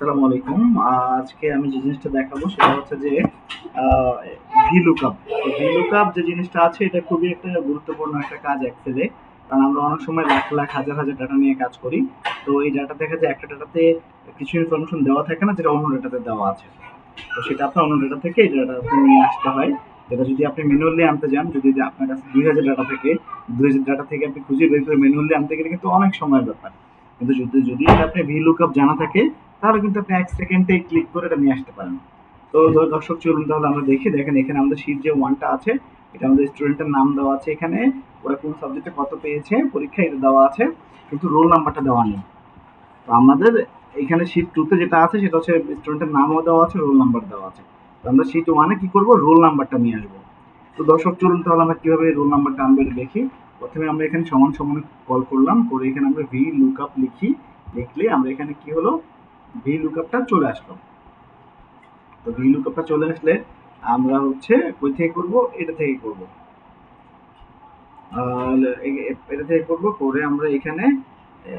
আসসালামু আলাইকুম। আজকে আমি যে জিনিসটা দেখাবো সেটা হচ্ছে যে আহ, ভিলুকআপ। তো ভিলুকআপ যে জিনিসটা আছে এটা খুবই একটা গুরুত্বপূর্ণ একটা কাজ এক্সেলে। কারণ আমরা অনেক সময় লাখ লাখ হাজার হাজার ডাটা নিয়ে কাজ করি। তো এই ডাটা দেখা যায় একটা ডাটাতে কিছু ইনফরমেশন দেওয়া থাকে না, যেটা অন্য ডাটাতে দেওয়া আছে। তো সেটা আপনার অন্য ডাটা থেকে এই ডাটাতে নিয়ে আসতে হয়। যেটা যদি আপনি ম্যানুয়ালি আনতে যান, যদি আপনার কাছে 2000 ডাটা থেকে 2000 ডাটা থেকে আপনি খুঁজে বের করে ম্যানুয়ালি আনতে গেলে কিন্তু অনেক সময়ের ব্যাপার। কিন্তু যদি যদি আপনি ভিলুকআপ জানা থাকে, তাহলে কিন্তু আপনি 1 সেকেন্ডে ক্লিক করে এটা নিয়ে আসতে পারেন। তো দর্শক চলুন তাহলে আমরা দেখি। দেখেন এখানে আমাদের শীট যে ওয়ানটা আছে, এটা আমাদের স্টুডেন্টের নাম দেওয়া আছে, এখানে ওরা কোন সাবজেক্টে কত পেয়েছে পরীক্ষা এটা দেওয়া আছে, কিন্তু রোল নাম্বারটা দেওয়া নেই। তো আমাদের এখানে শীট টুতে যেটা আছে সেটা হচ্ছে স্টুডেন্টের নামও দেওয়া আছে, রোল নাম্বার দেওয়া আছে। তো আমরা শীট ওয়ানে কি করব, রোল নাম্বারটা নিয়ে আসবো। তো দর্শক চলুন তাহলে আমরা কিভাবে রোল নাম্বারটা আনবো এটা দেখি। প্রথমে আমরা এখানে সমান সমান কল করলাম, করে এখানে আমরা ভি লুকআপ লিখি। লিখলে আমরা এখানে কি হলো, ভি লুকআপটা চলে আসলো। তো ভি লুকআপটা চলে আসলে আমরা হচ্ছে কই থেকে করব, এটা থেকে করব। এটা থেকে করব, করে আমরা এখানে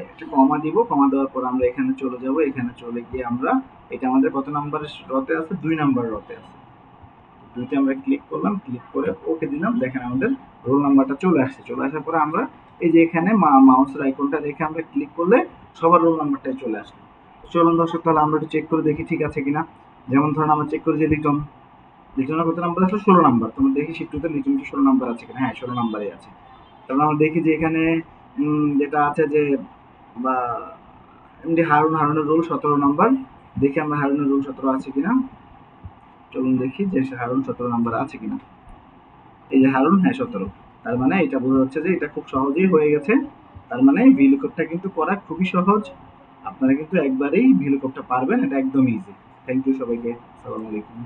একটা কমা দিব। কমা দেওয়ার পর আমরা এখানে চলে যাব। এখানে চলে গিয়ে আমরা, এটা আমাদের কত নাম্বারের রতে আছে, 2 নাম্বার রতে আছে। দুইটা আমরা ক্লিক করলাম, ক্লিক করে ওকে দিলাম। দেখেন আমাদের রোল নাম্বারটা চলে আসছে। চলে আসার পরে আমরা এই যে এখানে মাউসের আইকনটা রেখে আমরা ক্লিক করলে সবার রোল নাম্বারটাই চলে আসলো। চলুন দর্শক তাহলে আমরা একটু চেক করে দেখি ঠিক আছে কিনা। যেমন ধরুন আমরা চেক করি যে লিটন, লিটনের কত নাম্বার আসলো, 16 নাম্বার। তোমরা দেখি শিফটতে লিটনের 16 নাম্বার আছে কিনা। হ্যাঁ, 16 নাম্বারই আছে। তারপর আমরা দেখি যে এখানে যেটা আছে যে বা এমডি হারুন, হারুনের রোল 17 নাম্বার। দেখি আমরা হারুনের রোল 17 আছে কিনা। চলুন দেখি যে হারুন 17 নাম্বার আছে কিনা। এই যে হারুন, হ্যাঁ 17। তার মানে এটা বোঝা যাচ্ছে যে এটা খুব সহজেই হয়ে গেছে। তার মানে ভিলুকআপটা কিন্তু করা খুবই সহজ। আপনারা কিন্তু একবারেই ভিলুকআপটা পারবেন, এটা একদম ইজি। থ্যাংক ইউ সবাইকে। আসসালামু আলাইকুম।